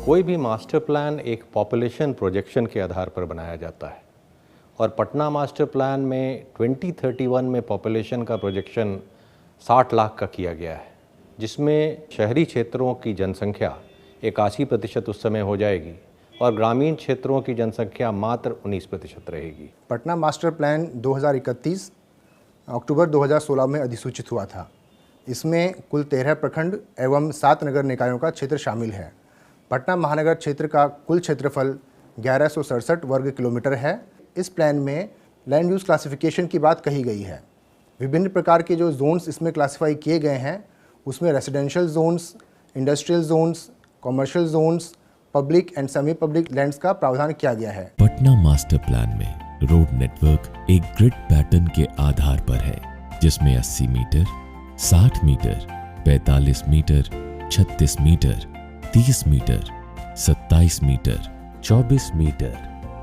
कोई भी master plan एक पॉपुलेशन प्रोजेक्शन के आधार पर बनाया जाता है और पटना मास्टर प्लान में 2031 में पॉपुलेशन का प्रोजेक्शन 60 लाख का किया गया है, जिसमें शहरी क्षेत्रों की जनसंख्या 81% उस समय हो जाएगी और ग्रामीण क्षेत्रों की जनसंख्या मात्र 19% रहेगी। पटना मास्टर प्लान 2031 अक्टूबर 2016 में अधिसूचित हुआ था। इसमें कुल 13 प्रखंड एवं 7 नगर निकायों का क्षेत्र शामिल है। पटना महानगर क्षेत्र का कुल क्षेत्रफल 1167 वर्ग किलोमीटर है। इस प्लान में लैंड यूज़ क्लासिफिकेशन की बात कही गई है। विभिन्न प्रकार के जो जोन्स इसमें क्लासिफाई किए गए हैं, उसमें residential zones, industrial zones, commercial zones, public and semi public lands का प्रावधान किया गया है। पटना मास्टर प्लान में रोड नेटवर्क एक ग्रिड पैटर्न के आधार पर है, जिसमें 80 metre, 60 metre, 45 metre, 36 metre, 30 metre, 27 metre, 24 metre,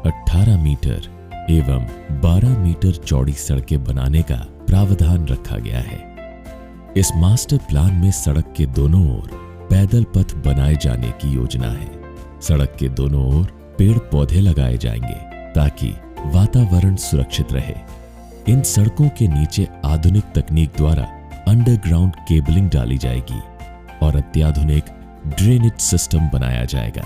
18 metre एवं 12 मीटर चौड़ी सड़कें बनाने का प्रावधान रखा गया है। इस मास्टर प्लान में सड़क के दोनों ओर पैदल पथ बनाए जाने की योजना है। सड़क के दोनों ओर पेड़ पौधे लगाए जाएंगे ताकि वातावरण सुरक्षित रहे। इन सड़कों के नीचे आधुनिक तकनीक द्वारा अंडरग्राउंड केबलिंग डाली जाएगी और अत्याधुनिक ड्रेनेज सिस्टम बनाया जाएगा।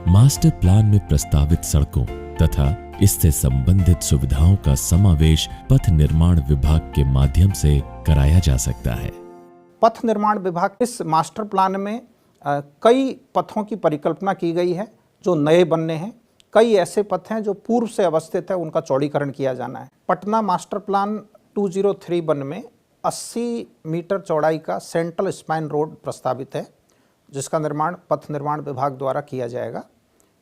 मास्टर प्लान में प्रस्तावित सड़कों तथा इससे संबंधित सुविधाओं का समावेश पथ निर्माण विभाग के माध्यम से कराया जा सकता है। पथ निर्माण विभाग इस मास्टर प्लान में कई पथों की परिकल्पना की गई है जो नए बनने हैं। कई ऐसे पथ हैं जो पूर्व से अवस्थित है, उनका चौड़ीकरण किया जाना है। पटना मास्टर प्लान 2031 में 80 मीटर चौड़ाई का सेंट्रल स्पाइन रोड प्रस्तावित है, जिसका निर्माण पथ निर्माण विभाग द्वारा किया जाएगा।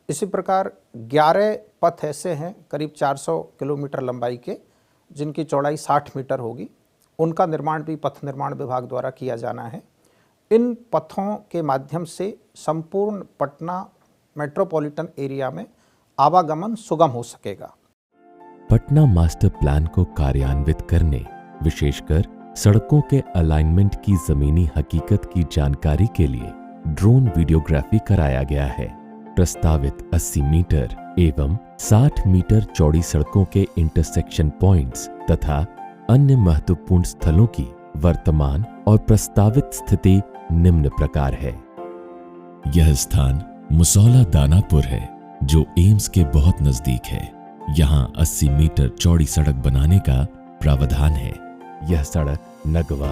इसी प्रकार 11 पथ ऐसे हैं करीब 400 किलोमीटर लंबाई के, जिनकी चौड़ाई 60 मीटर होगी। उनका निर्माण भी पथ निर्माण विभाग द्वारा किया जाना है। इन पथों के माध्यम से संपूर्ण पटना मेट्रोपॉलिटन एरिया में आवागमन सुगम हो सकेगा। पटना मास्टर प्लान को कार्यान्वित करने, विशेषकर सड़कों के अलाइनमेंट की जमीनी हकीकत की जानकारी के लिए ड्रोन वीडियोग्राफी कराया गया है। प्रस्तावित 80 मीटर एवं 60 मीटर चौड़ी सड़कों के इंटरसेक्शन पॉइंट्स तथा अन्य महत्वपूर्ण स्थलों की वर्तमान और प्रस्तावित स्थिति निम्न प्रकार है। यह स्थान मुसौला दानापुर है, जो एम्स के बहुत नजदीक है। यहाँ 80 मीटर चौड़ी सड़क बनाने का प्रावधान है। यह सड़क नगवा,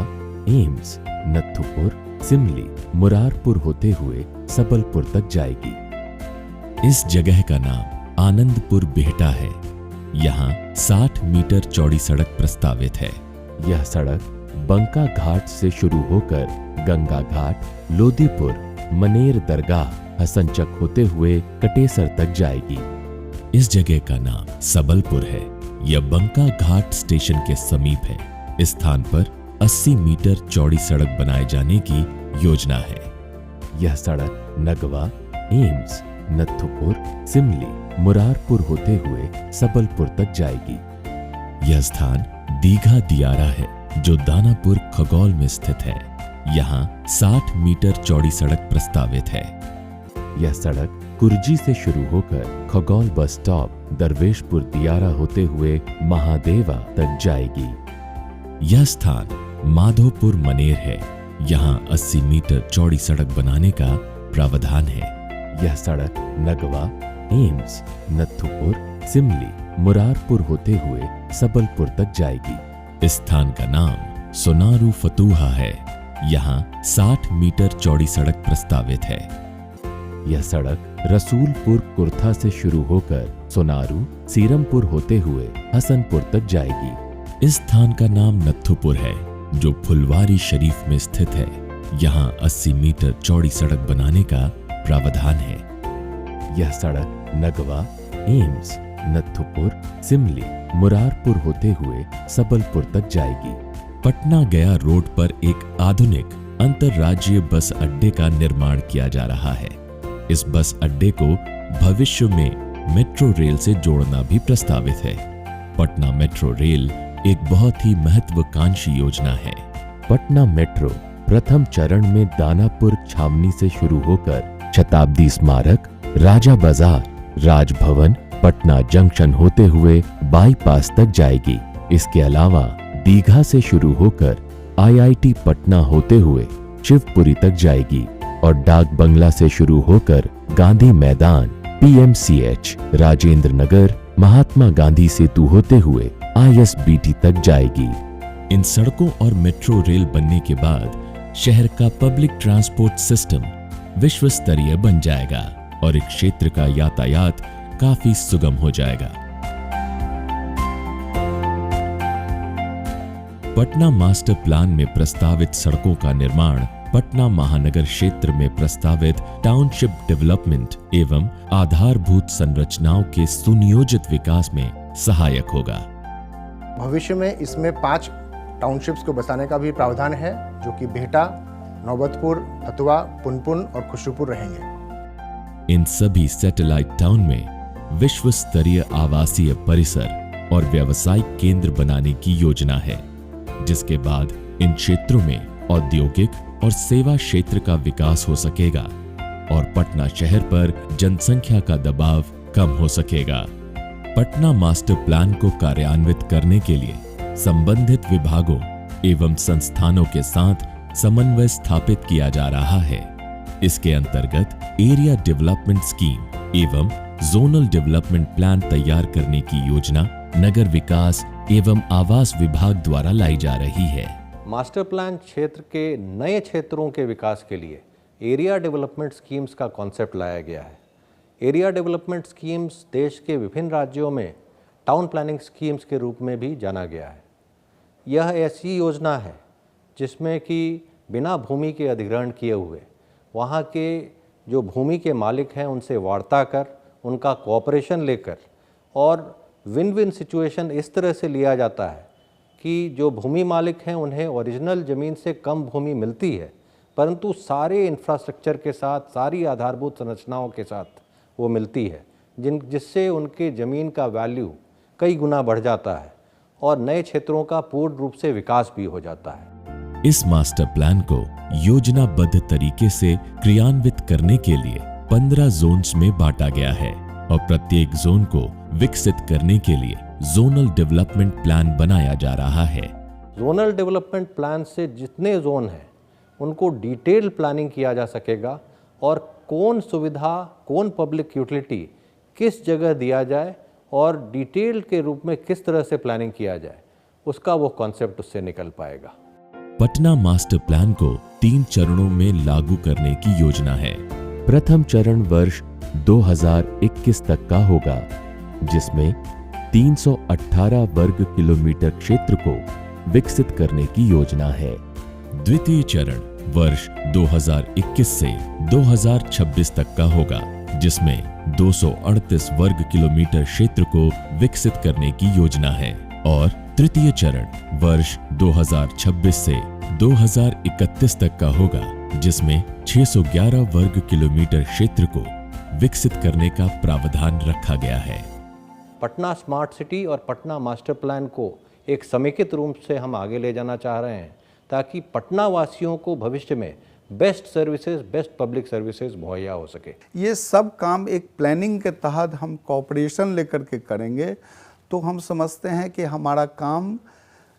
एम्स, नत्थुपुर, सिमली, मुरारपुर होते हुए सबलपुर तक जाएगी। इस जगह का नाम आनंदपुर बिहटा है। यहाँ 60 मीटर चौड़ी सड़क प्रस्तावित है। यह सड़क बंका घाट से शुरू होकर गंगा घाट, लोदीपुर, मनेर दरगाह, हसनचक होते हुए कटेसर तक जाएगी। इस जगह का नाम सबलपुर है। यह बंका घाट स्टेशन के समीप है। इस स्थान पर 80 मीटर चौड़ी सड़क बनाए जाने की योजना है। यह सड़क नगवा, एम्स, नत्थुपुर, सिमली, मुरारपुर होते हुए सबलपुर तक जाएगी। यह स्थान दीघा दियारा है, जो दानापुर खगौल में स्थित है। यहाँ 60 मीटर चौड़ी सड़क प्रस्तावित है। यह सड़क कुर्जी से शुरू होकर खगौल बस स्टॉप, दरवेशपुर दियारा होते हुए महादेवा तक जाएगी। यह स्थान माधोपुर मनेर है। यहाँ 80 मीटर चौड़ी सड़क बनाने का प्रावधान है। यह सड़क नगवा, एम्स, नत्थुपुर, सिमली, मुरारपुर होते हुए सबलपुर तक जाएगी। इस स्थान का नाम सोनारू फतूहा है। यहाँ 60 मीटर चौड़ी सड़क प्रस्तावित है। यह सड़क रसूलपुर कुर्था से शुरू होकर सोनारू, सीरमपुर होते हुए हसनपुर तक जाएगी। इस स्थान का नाम नत्थुपुर है, जो फुलवारी शरीफ में स्थित है। यहाँ 80 मीटर चौड़ी सड़क बनाने का प्रावधान है। यह सड़क नगवा, एम्स, नत्थुपुर, सिमली, मुरारपुर होते हुए सबलपुर तक जाएगी। पटना गया रोड पर एक आधुनिक अंतरराज्यीय बस अड्डे का निर्माण किया जा रहा है। इस बस अड्डे को भविष्य में मेट्रो रेल से जोड़ना भी प्रस्तावित है। पटना मेट्रो रेल एक बहुत ही महत्वाकांक्षी योजना है। पटना मेट्रो प्रथम चरण में दानापुर छावनी से शुरू होकर शताब्दी स्मारक, राजा बाजार, राजभवन, पटना जंक्शन होते हुए बाईपास तक जाएगी। इसके अलावा दीघा से शुरू होकर IIT पटना होते हुए शिवपुरी तक जाएगी और डाक बंगला से शुरू होकर गांधी मैदान, PMCH, राजेंद्र नगर, महात्मा गांधी सेतु होते हुए ISBT तक जाएगी। इन सड़कों और मेट्रो रेल बनने के बाद शहर का पब्लिक ट्रांसपोर्ट सिस्टम विश्व स्तरीय बन जाएगा और इस क्षेत्र का यातायात काफी सुगम हो जाएगा। पटना मास्टर प्लान में प्रस्तावित सड़कों का निर्माण पटना महानगर क्षेत्र में प्रस्तावित टाउनशिप डेवलपमेंट एवं आधारभूत संरचनाओं के सुनियोजित विकास में सहायक होगा। भविष्य में इसमें 5 टाउनशिप्स को बसाने का भी प्रावधान है, जो कि बिहटा, नौबतपुर, फतुहा, पुनपुन और खुशरूपुर रहेंगे। इन सभी सैटेलाइट टाउन में विश्व स्तरीय आवासीय परिसर और व्यावसायिक केंद्र बनाने की योजना है, जिसके बाद इन क्षेत्रों में औद्योगिक और सेवा क्षेत्र का विकास हो सकेगा और पटना शहर पर जनसंख्या का दबाव कम हो सकेगा। पटना मास्टर प्लान को कार्यान्वित करने के लिए संबंधित विभागों एवं संस्थानों के साथ समन्वय स्थापित किया जा रहा है। इसके अंतर्गत एरिया डेवलपमेंट स्कीम एवं जोनल डेवलपमेंट प्लान तैयार करने की योजना नगर विकास एवं आवास विभाग द्वारा लाई जा रही है। मास्टर प्लान क्षेत्र के नए क्षेत्रों के विकास के लिए एरिया डेवलपमेंट स्कीम्स का कॉन्सेप्ट लाया गया है। एरिया डेवलपमेंट स्कीम्स देश के विभिन्न राज्यों में टाउन प्लानिंग स्कीम्स के रूप में भी जाना गया है। यह ऐसी योजना है जिसमें कि बिना भूमि के अधिग्रहण किए हुए वहाँ के जो भूमि के मालिक हैं उनसे वार्ता कर, उनका कोऑपरेशन लेकर और विन विन सिचुएशन इस तरह से लिया जाता है कि जो भूमि मालिक हैं उन्हें ओरिजिनल ज़मीन से कम भूमि मिलती है, परंतु सारे इंफ्रास्ट्रक्चर के साथ, सारी आधारभूत संरचनाओं के साथ वो मिलती है, जिससे उनके ज़मीन का वैल्यू कई गुना बढ़ जाता है और नए क्षेत्रों का पूर्ण रूप से विकास भी हो जाता है। इस मास्टर प्लान को योजनाबद्ध तरीके से क्रियान्वित करने के लिए 15 जोन्स में बांटा गया है और प्रत्येक जोन को विकसित करने के लिए जोनल डेवलपमेंट प्लान बनाया जा रहा है। जोनल डेवलपमेंट प्लान से जितने जोन हैं उनको डिटेल प्लानिंग किया जा सकेगा और कौन सुविधा, कौन पब्लिक यूटिलिटी किस जगह दिया जाए और डिटेल के रूप में किस तरह से प्लानिंग किया जाए, उसका वो कॉन्सेप्ट उससे निकल पाएगा। पटना मास्टर प्लान को 3 चरणों में लागू करने की योजना है। प्रथम चरण वर्ष 2021 तक का होगा, जिसमें 318 वर्ग किलोमीटर क्षेत्र को विकसित करने की योजना है। द्वितीय चरण वर्ष 2021 से 2026 तक का होगा, जिसमें 238 वर्ग किलोमीटर क्षेत्र को विकसित करने की योजना है और तृतीय चरण वर्ष 2026 से 2031 तक का होगा, जिसमें 611 वर्ग किलोमीटर क्षेत्र को विकसित करने का प्रावधान रखा गया है। पटना स्मार्ट सिटी और पटना मास्टर प्लान को एक समेकित रूप से हम आगे ले जाना चाह रहे हैं ताकि पटना वासियों को भविष्य में best services, best public services मुहैया हो सके। ये सब काम एक प्लानिंग के तहत हम कोऑपरेशन लेकर के करेंगे तो हम समझते हैं कि हमारा काम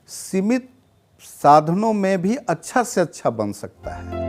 सीमित साधनों में भी अच्छा से अच्छा बन सकता है।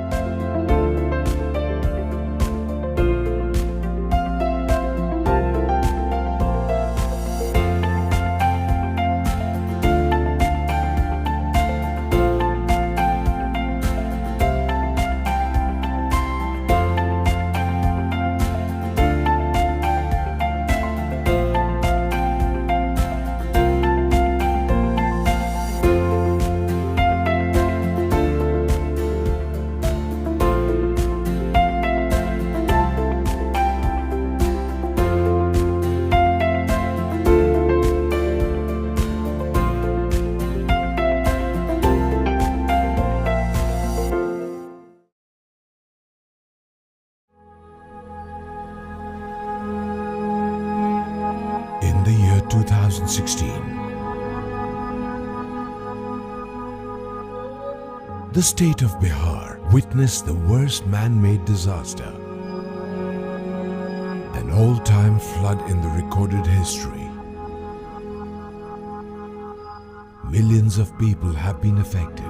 In the year 2016, the state of Bihar witnessed the worst man-made disaster. all-time flood in the recorded history. Millions of people have been affected.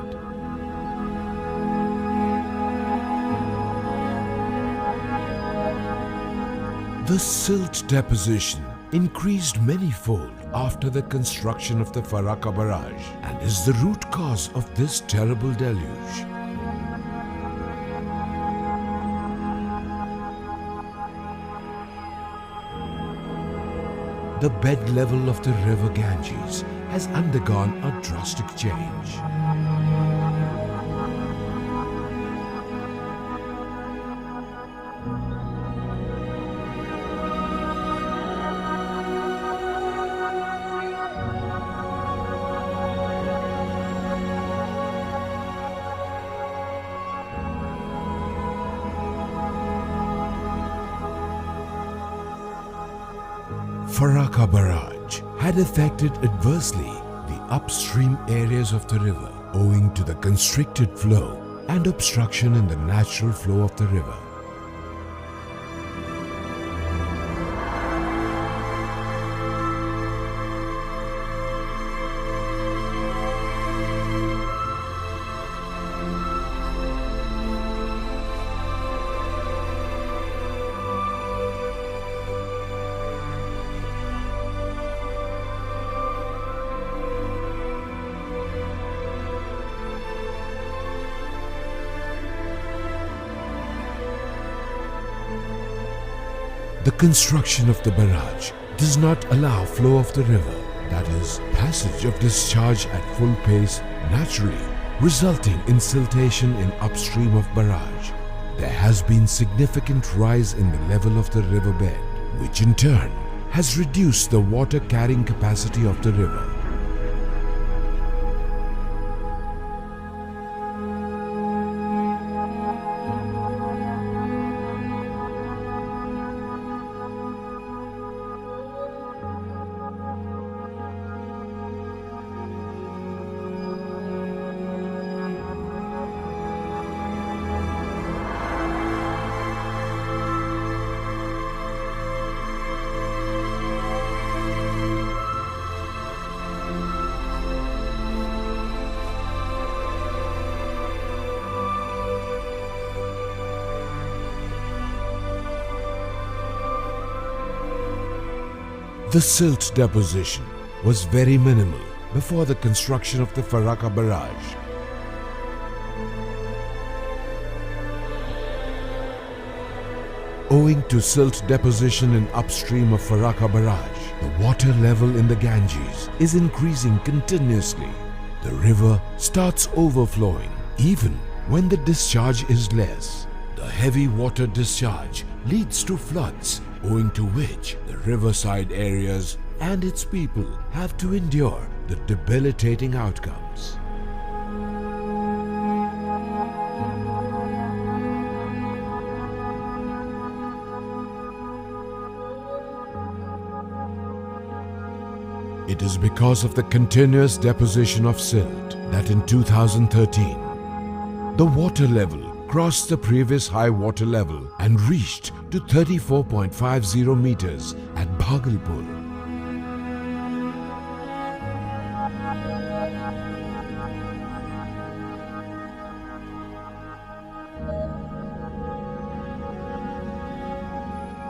The silt deposition increased many-fold after the construction of the Farakka barrage and is the root cause of this terrible deluge. The bed level of the river Ganges has undergone a drastic change. Farakka barrage had affected adversely the upstream areas of the river owing to the constricted flow and obstruction in the natural flow of the river. The construction of the barrage does not allow flow of the river, that is, passage of discharge at full pace naturally, resulting in siltation in upstream of barrage. There has been significant rise in the level of the riverbed, which in turn has reduced the water carrying capacity of the river. The silt deposition was very minimal before the construction of the Farakka barrage. Owing to silt deposition in upstream of Farakka barrage, the water level in the Ganges is increasing continuously. The river starts overflowing even when the discharge is less. The heavy water discharge leads to floods, owing to which the riverside areas and its people have to endure the debilitating outcomes. It is because of the continuous deposition of silt that in 2013, the water level crossed the previous high water level and reached to 34.50 meters at Bhagalpur.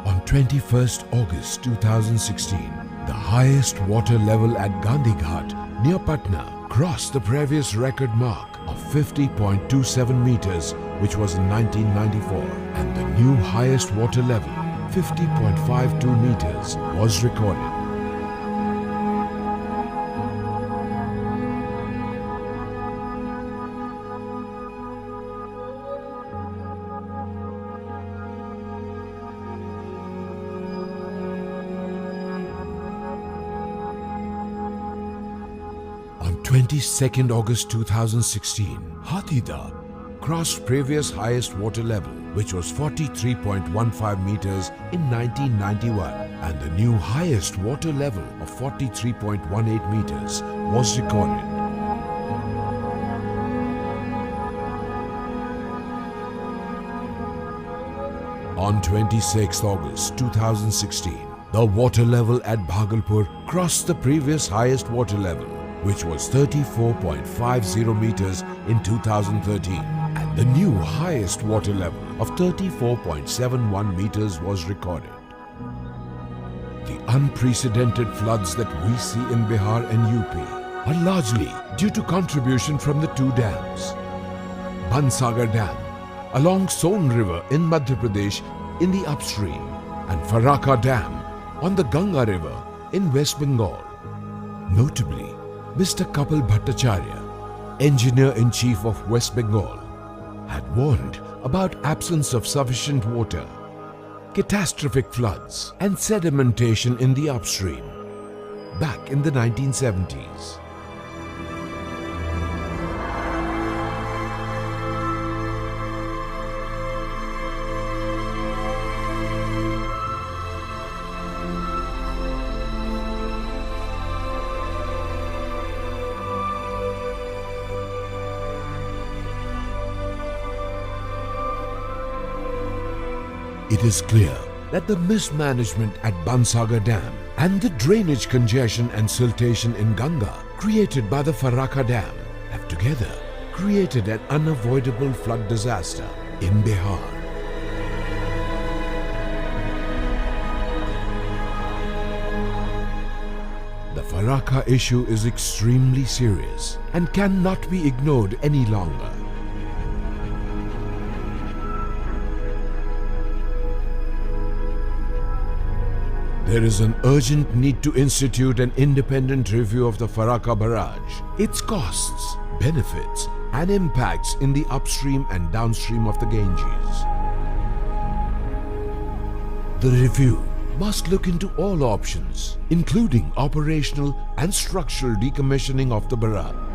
On 21st August 2016, the highest water level at Gandhighat near Patna crossed the previous record mark of 50.27 meters, which was in 1994, and the new highest water level, 50.52 meters, was recorded. On 22nd August 2016, Hathida crossed previous highest water level, which was 43.15 meters in 1991, and the new highest water level of 43.18 meters was recorded. On 26 August 2016, the water level at Bhagalpur crossed the previous highest water level, which was 34.50 meters in 2013, and the new highest water level of 34.71 meters was recorded. The unprecedented floods that we see in Bihar and UP are largely due to contribution from the two dams. Bansagar Dam along Son River in Madhya Pradesh in the upstream, and Farakka Dam on the Ganga River in West Bengal. Notably, Mr. Kapil Bhattacharya, Engineer-in-Chief of West Bengal, had warned about absence of sufficient water, catastrophic floods and sedimentation in the upstream back in the 1970s. It is clear that the mismanagement at Bansagar Dam and the drainage congestion and siltation in Ganga created by the Farakka Dam have together created an unavoidable flood disaster in Bihar. The Farakka issue is extremely serious and cannot be ignored any longer. There is an urgent need to institute an independent review of the Farakka barrage, its costs, benefits, and impacts in the upstream and downstream of the Ganges. The review must look into all options, including operational and structural decommissioning of the barrage.